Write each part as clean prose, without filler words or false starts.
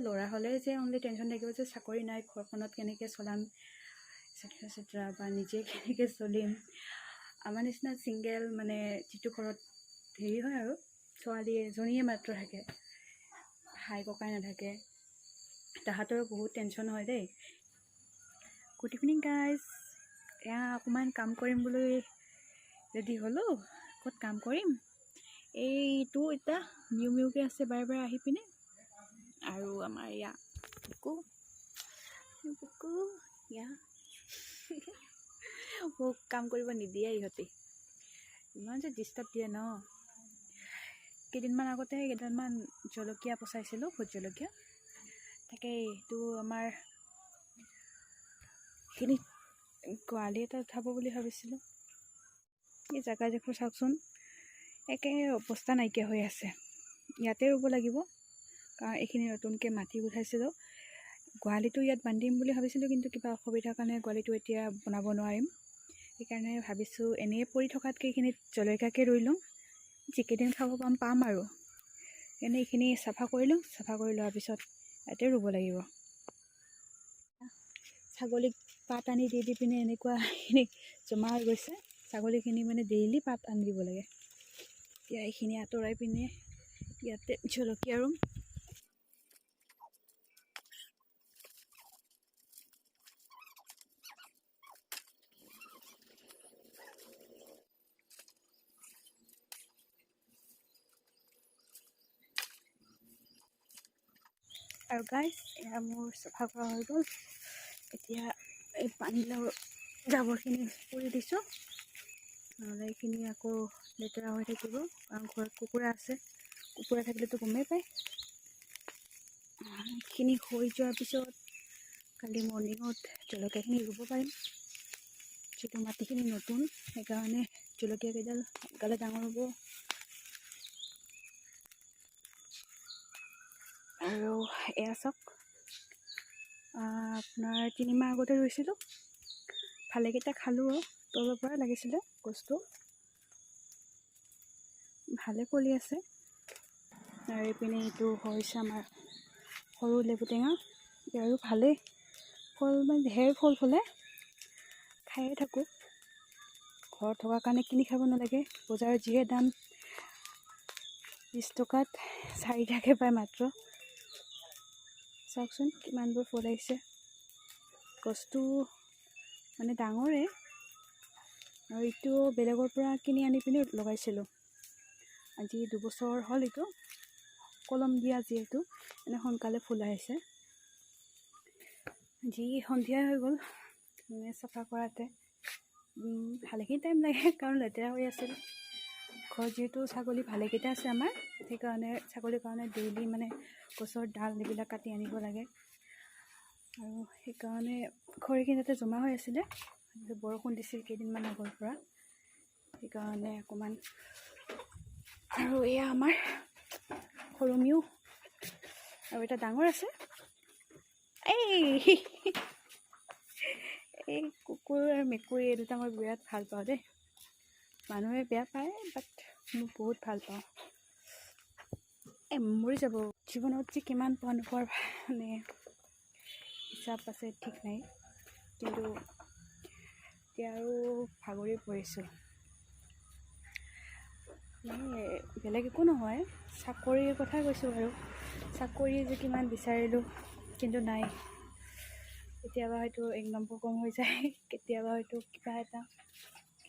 ল'ৰা হ'লে যে অনলি টেনশ্যন থাকিব যে চাকৰি নাই, ঘৰখনত কেনেকৈ চলাম এটচেট্ৰা এটচেট্ৰা, বা নিজে কেনেকৈ চলিম। আমাৰ নিচিনা ছিংগেল মানে যিটো ঘৰত হেৰি হয় আৰু ছোৱালী এজনীয়ে মাত্ৰ থাকে, ভাই ককাই নাথাকে, তাহাঁতৰো বহুত টেনশ্যন হয় দেই। Good evening guys. এয়া অকণমান কাম কৰিম বুলি ৰেডি হ'লোঁ। ক'ত কাম কৰিম, এইটো এতিয়া মিউ মিউকৈ আছে বাৰে বাৰে আহি পিনে। আৰু আমাৰ ইয়া বুকু ইয়া মোক কাম কৰিব নিদিয়ে ইহঁতে, ইমান যে ডিষ্টাৰ্ব দিয়ে ন। কেইদিনমান আগতে কেইডালমান জলকীয়া পচাইছিলোঁ, ভোট জলকীয়া। তাকে এইটো আমাৰ এইখিনি গোৱালি এটা উঠাব বুলি ভাবিছিলোঁ। এই জেগাডোখৰ চাওকচোন, একে অৱস্থা নাইকিয়া হৈ আছে। ইয়াতে ৰুব লাগিব, কাৰণ এইখিনি নতুনকৈ মাটি উঠাইছিলোঁ। গোহালিটো ইয়াত বান্ধিম বুলি ভাবিছিলোঁ, কিন্তু কিবা অসুবিধাৰ কাৰণে গোহালিটো এতিয়া বনাব নোৱাৰিম। সেইকাৰণে ভাবিছোঁ এনেই পৰি থকাতকৈ এইখিনিত জলকীয়াকৈ ৰুই লওঁ, যিকেইদিন খাব পাম আৰু। সেইকাৰণে এইখিনি চাফা কৰি লওঁ, চাফা কৰি লোৱাৰ পিছত ইয়াতে ৰুব লাগিব। ছাগলীক পাত আনি দি পিনে এনেকুৱাখিনি জমা হৈ গৈছে। ছাগলীখিনি মানে ডেইলি পাত আনি দিব লাগে। এতিয়া এইখিনি আঁতৰাই পিনে ইয়াতে জলকীয়া ৰুম। আৰু গাইজ, এয়া মোৰ চাফা কৰা হৈ গ'ল। এতিয়া এই পানীলাও জাবৰখিনি পুৰি দিছোঁ, নহ'লে এইখিনি আকৌ লেতেৰা হৈ থাকিব, কাৰণ ঘৰত কুকুৰা আছে। কুকুৰা থাকিলেতো গমেই পায়। এইখিনি হৈ যোৱাৰ পিছত কালি মৰ্ণিঙত জলকীয়াখিনি ৰুব পাৰিম। যিটো মাটিখিনি নতুন, সেইকাৰণে জলকীয়া কেইডাল সোনকালে ডাঙৰ হ'ব। আৰু এয়া চাওক, আপোনাৰ 3 মাহ আগতে ৰুইছিলোঁ, ভালেকেইটা খালোঁ। তলৰ পৰা লাগিছিলে গছটো, ভালে ফলি আছে। আৰু এইপিনে এইটো হৈছে আমাৰ সৰু লেবু টেঙা, ইয়াৰো ভালেই ফল, মানে ঢেৰ ফল ফুলে, খায়ে থাকোঁ। ঘৰত থকাৰ কাৰণে কিনি খাব নালাগে। বজাৰত যিহে দাম, 20 টকাত 4টাকৈ পায় মাত্ৰ। চাওকচোন কিমানবোৰ ফুল আহিছে। গছটো মানে ডাঙৰে, আৰু এইটো বেলেগৰ পৰা কিনি আনি পিনে লগাইছিলোঁ। আজি 2 বছৰ হ'ল এইটো, কলম দিয়া যিহেতু মানে সোনকালে ফুল আহিছে। যি সন্ধিয়া হৈ গ'ল চাফা কৰাতে, ভালেখিনি টাইম লাগে, কাৰণ লেতেৰা হৈ আছিল। ঘৰত যিহেতু ছাগলী ভালেকেইটা আছে আমাৰ, সেইকাৰণে ছাগলীৰ কাৰণে ডেইলি মানে গছৰ ডাল এইবিলাক কাটি আনিব লাগে। আৰু সেইকাৰণে খৰিখিনি তাতে জমা হৈ আছিলে, বৰষুণ দিছিল কেইদিনমান আগৰ পৰা, সেইকাৰণে অকণমান। আৰু এয়া আমাৰ সৰু মিউ, আৰু এটা ডাঙৰ আছে। এই কুকুৰ আৰু মেকুৰী এই দুটা মই বিৰাট ভাল পাওঁ দেই। মানুহে বেয়া পায়, বাট মই বহুত ভাল পাওঁ। মৰি যাব। জীৱনত যে কিমান পোৱা নোপোৱাৰ মানে হিচাপ আছে ঠিক নাই, কিন্তু এতিয়া আৰু ভাগৰি পৰিছোঁ। বেলেগ একো নহয়, চাকৰিৰ কথা কৈছোঁ বাৰু। চাকৰি যে কিমান বিচাৰিলোঁ, কিন্তু নাই। কেতিয়াবা হয়তো 1 নম্বৰ কম হৈ যায়, কেতিয়াবা হয়তো কিবা এটা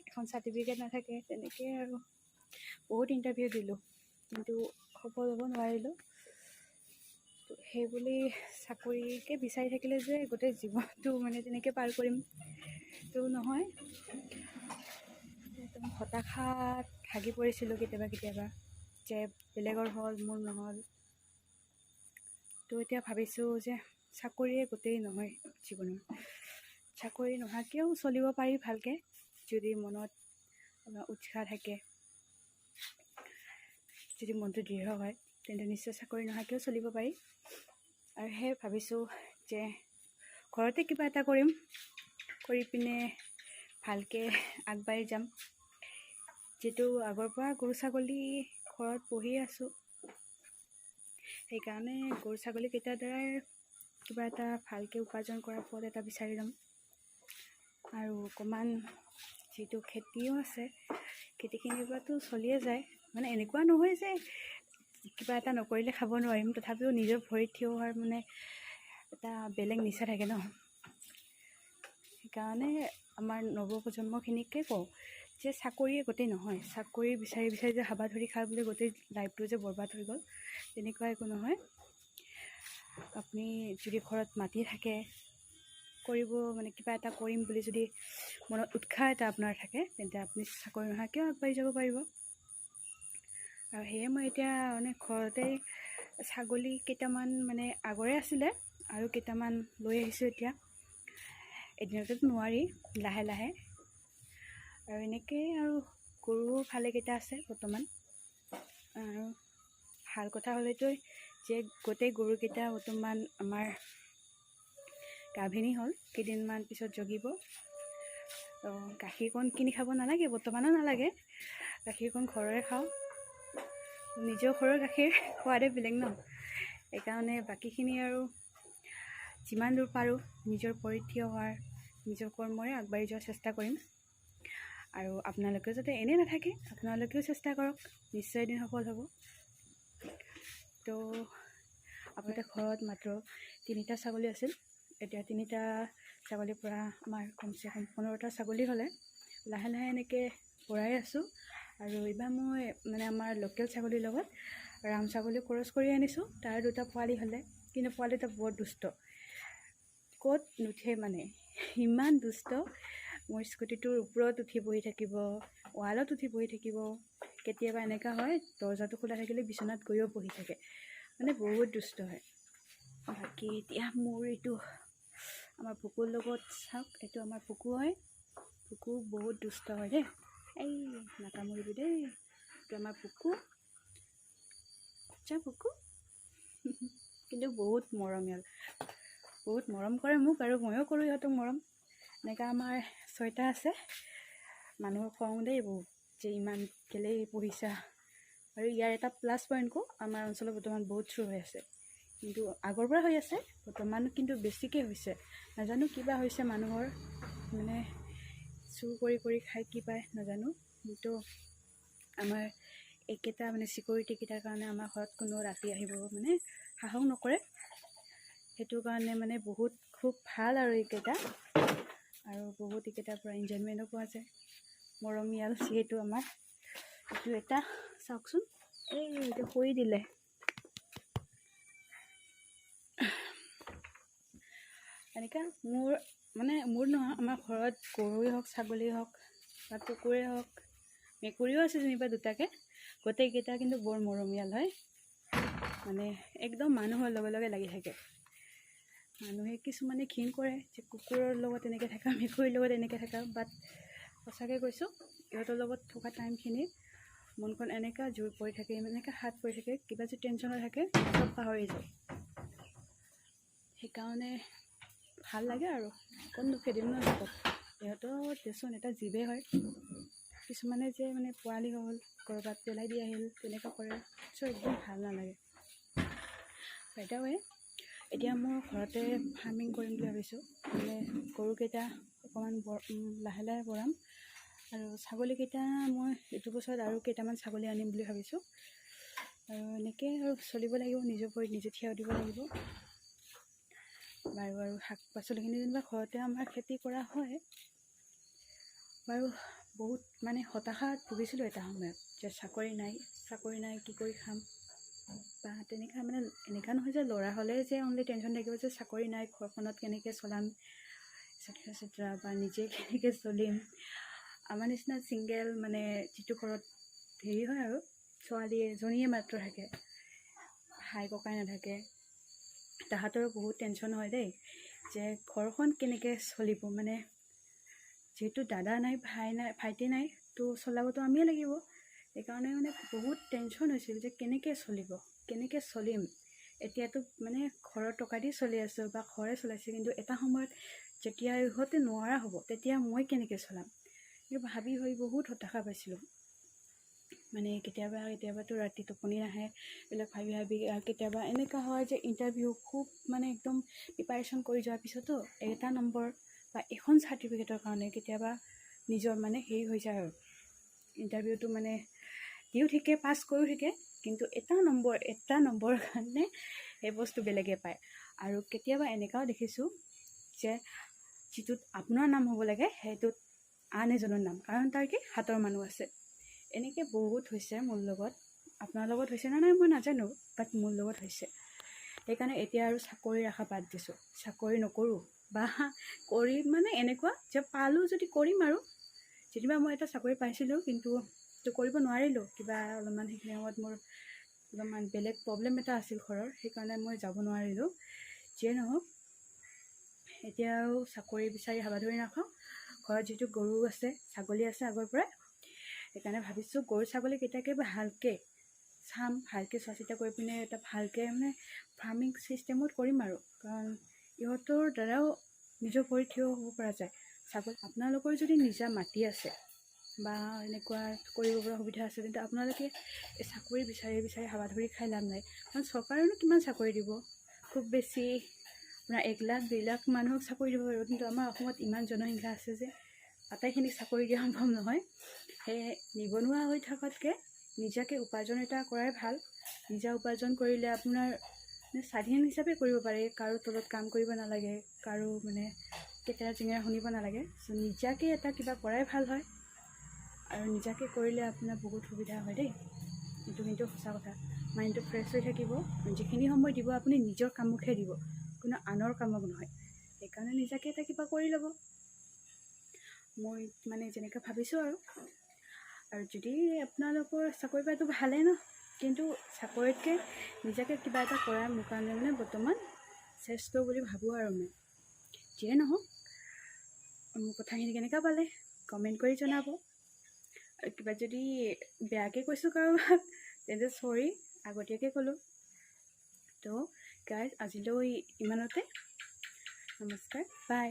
এখন চাৰ্টিফিকেট নাথাকে, তেনেকৈ আৰু বহুত ইণ্টাৰভিউ দিলোঁ, কিন্তু সফল হ'ব নোৱাৰিলোঁ। সেইবুলি চাকৰিকে বিচাৰি থাকিলে যে গোটেই জীৱনটো মানে তেনেকৈ পাৰ কৰিম তো নহয়। একদম হতাশাত ভাগি পৰিছিলোঁ কেতিয়াবা যে বেলেগৰ হ'ল, মোৰ নহ'ল। তো এতিয়া ভাবিছোঁ যে চাকৰিয়ে গোটেই নহয় জীৱনৰ। চাকৰি নোহোৱাকৈও চলিব পাৰি ভালকৈ, যদি মনত উৎসাহ থাকে, যদি মনটো দৃঢ় হয়, তেন্তে নিশ্চয় চাকৰি নোহোৱাকৈও চলিব পাৰি। আৰু সেই ভাবিছোঁ যে ঘৰতে কিবা এটা কৰিম, কৰি পিনে ভালকৈ আগবাঢ়ি যাম। যিহেতু আগৰ পৰা গৰু ছাগলী ঘৰত পুহি আছোঁ, সেইকাৰণে গৰু ছাগলীকেইটাৰ দ্বাৰাই কিবা এটা ভালকৈ উপাৰ্জন কৰাৰ পথ এটা বিচাৰি ল'ম। আৰু অকণমান যিটো খেতিও আছে, খেতিখিনিৰ পৰাতো চলিয়ে যায়। মানে এনেকুৱা নহয় যে কিবা এটা নকৰিলে খাব নোৱাৰিম, তথাপিও নিজৰ ভৰিত থিয় হোৱাৰ মানে এটা বেলেগ নিচা থাকে ন। সেইকাৰণে আমাৰ নৱপ্ৰজন্মখিনিকে কওঁ যে চাকৰিয়ে গোটেই নহয়, চাকৰি বিচাৰি বিচাৰি যে হাবা ধৰি খাই বুলি গোটেই লাইফটো যে বৰবাদ হৈ গ'ল, তেনেকুৱা একো নহয়। আপুনি যদি ঘৰত মাটি থাকে, কৰিব মানে কিবা এটা কৰিম বুলি যদি মনত উৎসাহ এটা আপোনাৰ থাকে, তেন্তে আপুনি চাকৰি নোহোৱাকৈও আগবাঢ়ি যাব পাৰিব। আৰু সেয়ে মই এতিয়া মানে ঘৰতেই ছাগলী কেইটামান মানে আগৰে আছিলে আৰু কেইটামান লৈ আহিছোঁ। এতিয়া এদিনতেতো নোৱাৰি, লাহে লাহে। আৰু এনেকৈ আৰু গৰু ভালেকেইটা আছে বৰ্তমান। আৰু ভাল কথা হ'লেতো যে গোটেই গৰুকেইটা বৰ্তমান আমাৰ গাভিনী হ'ল, কেইদিনমান পিছত জগিব। তো গাখীৰকণ কিনি খাব নালাগে, বৰ্তমানো নালাগে। গাখীৰকণ ঘৰৰে খাওঁ, নিজৰ ঘৰৰ গাখীৰ সোৱাদে বেলেগ ন। সেইকাৰণে বাকীখিনি আৰু যিমান দূৰ পাৰোঁ নিজৰ ভৰিত থিয় হোৱাৰ, নিজৰ কৰ্মৰে আগবাঢ়ি যোৱাৰ চেষ্টা কৰিম। আৰু আপোনালোকেও যাতে এনেই নাথাকে, আপোনালোকেও চেষ্টা কৰক, নিশ্চয় এদিন সফল হ'ব। তো আগতে ঘৰত মাত্ৰ 3টা ছাগলী আছিল, এতিয়া 3টা ছাগলীৰ পৰা আমাৰ কমচে কম 15টা ছাগলী হ'লে। লাহে লাহে এনেকৈ বঢ়াই আছোঁ। আৰু এইবাৰ মই মানে আমাৰ লোকেল ছাগলীৰ লগত ৰাম ছাগলী ক্ৰছ কৰি আনিছোঁ। তাৰ 2টা পোৱালি হ'লে, কিন্তু পোৱালিটা বৰ দুষ্ট, ক'ত নুঠে মানে, ইমান দুষ্ট। মোৰ স্কুটিটোৰ ওপৰত উঠি বহি থাকিব, ৱালত উঠি বহি থাকিব। কেতিয়াবা এনেকুৱা হয় দৰ্জাটো খোলা থাকিলে বিচনাত গৈও বহি থাকে, মানে বহুত দুষ্ট হয়। বাকী এতিয়া মোৰ এইটো আমাৰ পুকুৰ লগত চাওক, এইটো আমাৰ পুকু হয়। পুকু বহুত দুষ্ট হয় দেই, এই নাকামুৰিবি দেই। এইটো আমাৰ পুকু, পুকু কিন্তু বহুত মৰমীয়াল, বহুত মৰম কৰে মোক, আৰু ময়ো কৰোঁ ইহঁতক মৰম। এনেকৈ আমাৰ 6টা আছে। মানুহক কওঁ দেই বহুত যে ইমান কেলেই পুহিছা। আৰু ইয়াৰ এটা প্লাছ পইণ্টকো, আমাৰ অঞ্চলত বৰ্তমান বহুত চুৰ হৈ আছে, কিন্তু আগৰ পৰা হৈ আছে, বৰ্তমান কিন্তু বেছিকৈ হৈছে। নাজানো কিবা হৈছে মানুহৰ, মানে চুৰ কৰি কৰি খাই কি পায় নাজানো। কিন্তু আমাৰ এইকেইটা মানে চিকিউৰিটিকেইটাৰ কাৰণে আমাৰ ঘৰত কোনো ৰাতি আহিব মানে সাহস নকৰে। সেইটো কাৰণে মানে বহুত খুব ভাল আৰু এইকেইটা। আৰু বহুত এইকেইটাৰ পৰা এনজয়মেণ্টো পোৱা যায়, মৰমীয়াল যিহেতু আমাৰ। এইটো এটা চাওকচোন, এইটো শুই দিলে। এনেকৈ মোৰ নহয়, আমাৰ ঘৰত গৰুৱে হওক, ছাগলীয়ে হওক বা কুকুৰে হওক, মেকুৰীও আছে যেনিবা 2টাকৈ, গোটেইকেইটা কিন্তু বৰ মৰমীয়াল হয়। মানে একদম মানুহৰ লগে লগে লাগি থাকে। মানুহে কিছুমানে ঘিণ কৰে যে কুকুৰৰ লগত এনেকৈ থাকা, মেকুৰীৰ লগত এনেকৈ থাকা, বাট সঁচাকৈ কৈছোঁ, ইহঁতৰ লগত থকা টাইমখিনি মনখন এনেকুৱা জোৰ পৰি থাকে, এনেকৈ হাত পৰি থাকে, কিবা যদি টেনশ্যনত থাকে চব পাহৰি যায়। সেইকাৰণে ভাল লাগে আৰু অকণনো খেদিম ন সিহঁতক। সিহঁতৰ দেচোন এটা জীৱেই হয়। কিছুমানে যে মানে পোৱালি হ'ল ক'ৰবাত পেলাই দি আহিল, তেনেকুৱা কৰে, চ' একদম ভাল নালাগে। বাইদেৱে এতিয়া মই ঘৰতে ফাৰ্মিং কৰিম বুলি ভাবিছোঁ। মানে গৰুকেইটা অকণমান লাহে লাহে বঢ়াম, আৰু ছাগলীকেইটা মই এইটো বছৰত আৰু কেইটামান ছাগলী আনিম বুলি ভাবিছোঁ। আৰু এনেকৈ আৰু চলিব লাগিব, নিজৰ ভৰিত নিজে থিয় দিব লাগিব। বাৰু আৰু শাক পাচলিখিনি যেনিবা ঘৰতে আমাৰ খেতি কৰা হয়। বাৰু বহুত মানে হতাশাত ভুগিছিলোঁ এটা সময়ত যে চাকৰি নাই, কি কৰি খাম। বা তেনেকুৱা মানে এনেকুৱা নহয় যে ল'ৰা হ'লে যে অনলি টেনশ্যন থাকিব যে চাকৰি নাই, ঘৰখনত কেনেকৈ চলাম, এটচেট্ৰা বা নিজে কেনেকৈ চলিম। আমাৰ নিচিনা ছিংগেল মানে যিটো ঘৰত হেৰি হয় আৰু ছোৱালী এজনীয়ে মাত্ৰ থাকে, ভাই ককাই নাথাকে, তাহাঁতৰো বহুত টেনশ্যন হয় দেই যে ঘৰখন কেনেকৈ চলিব। মানে যিহেতু দাদা নাই, ভাইটি নাই, তো চলাবতো আমিয়ে লাগিব। সেইকাৰণে মানে বহুত টেনশ্যন হৈছিল যে কেনেকৈ চলিম। এতিয়াতো মানে ঘৰৰ টকা দি চলি আছোঁ বা ঘৰে চলাইছে, কিন্তু এটা সময়ত যেতিয়া ইহঁতে নোৱাৰা হ'ব তেতিয়া মই কেনেকৈ চলাম, ভাবি বহুত হতাশা পাইছিলোঁ। মানে কেতিয়াবাতো ৰাতি টোপনি নাহে এইবিলাক ভাবি ভাবি। কেতিয়াবা এনেকুৱা হয় যে ইণ্টাৰভিউ খুব মানে একদম প্ৰিপাৰেশ্যন কৰি যোৱাৰ পিছতো এটা নম্বৰ বা এখন চাৰ্টিফিকেটৰ কাৰণে কেতিয়াবা নিজৰ মানে হেৰি হৈ যায় আৰু ইণ্টাৰভিউটো মানে দিও ঠিকে পাছ কৰিও ঠিকে, কিন্তু এটা নম্বৰৰ কাৰণে সেই বস্তু বেলেগে পায়। আৰু কেতিয়াবা এনেকুৱাও দেখিছোঁ যে যিটোত আপোনাৰ নাম হ'ব লাগে সেইটোত আন এজনৰ নাম, কাৰণ তাৰ কি হাতৰ মানুহ আছে। এনেকৈ বহুত হৈছে মোৰ লগত। আপোনাৰ লগত হৈছে নে নাই মই নাজানো, বাট মোৰ লগত হৈছে। সেইকাৰণে এতিয়া আৰু চাকৰিৰ আশা বাদ দিছোঁ। চাকৰি নকৰোঁ, বা কৰি মানে এনেকুৱা যে পালোঁ যদি কৰিম আৰু। যেনিবা মই এটা চাকৰি পাইছিলোঁ, কিন্তু কৰিব নোৱাৰিলোঁ। কিবা অলপমান সেইখিনি সময়ত মোৰ অলপমান বেলেগ প্ৰব্লেম এটা আছিল ঘৰৰ, সেইকাৰণে মই যাব নোৱাৰিলোঁ। যিয়ে নহওক, এতিয়া আৰু চাকৰি বিচাৰি হাবাথুৰি নাখাওঁ। ঘৰত যিটো গৰু আছে, ছাগলী আছে আগৰ পৰাই, সেইকাৰণে ভাবিছোঁ গৰু ছাগলীকেইটাকে ভালকৈ চাম, ভালকৈ চোৱা চিতা কৰি পিনে এটা ভালকৈ মানে ফাৰ্মিং ছিষ্টেমত কৰিম আৰু। কাৰণ ইহঁতৰ দ্বাৰাও নিজৰ ভৰিত থিয় হ'ব পৰা যায়। ছাগলী আপোনালোকৰ যদি নিজা মাটি আছে বা এনেকুৱা কৰিব পৰা সুবিধা আছে, তেন্তে আপোনালোকে এই চাকৰি বিচাৰি হাবাথুৰি খাই লাভ নাই। কাৰণ চৰকাৰেনো কিমান চাকৰি দিব? খুব বেছি আপোনাৰ 1 লাখ 2 লাখ মানুহক চাকৰি দিব পাৰিব, কিন্তু আমাৰ অসমত ইমান জনসংখ্যা আছে যে আটাইখিনিক চাকৰি দিয়া সম্ভৱ নহয়। সেয়ে নিবনুৱা হৈ থকাতকৈ নিজাকৈ উপাৰ্জন এটা কৰাই ভাল। নিজা উপাৰ্জন কৰিলে আপোনাৰ স্বাধীন হিচাপে কৰিব পাৰে, কাৰো তলত কাম কৰিব নালাগে, কাৰো মানে কেটেৰা চেঙেৰা শুনিব নালাগে। চ' নিজাকৈ এটা কিবা কৰাই ভাল হয়। আৰু নিজাকৈ কৰিলে আপোনাৰ বহুত সুবিধা হয় দেই, এইটো কিন্তু সঁচা কথা। মাইণ্ডটো ফ্ৰেছ হৈ থাকিব। যিখিনি সময় দিব আপুনি নিজৰ কামকহে দিব, কোনো আনৰ কামক নহয়। সেইকাৰণে নিজাকৈ এটা কিবা কৰি ল'ব, মই মানে যেনেকৈ ভাবিছোঁ আৰু। যদি আপোনালোকৰ চাকৰি পায়তো ভালেই ন, কিন্তু চাকৰিতকৈ নিজাকৈ কিবা এটা কৰা মোৰ কাৰণে মানে বৰ্তমান শ্ৰেষ্ঠ বুলি ভাবোঁ আৰু মই। যিয়ে নহওক, মোৰ কথাখিনি কেনেকুৱা পালে কমেণ্ট কৰি জনাব। আৰু কিবা যদি বেয়াকৈ কৈছোঁ কাৰোবাক, তেন্তে চৰি, আগতীয়াকৈ ক'লোঁ। তো গাইজ, আজিলৈ ইমানতে। নমস্কাৰ, বাই।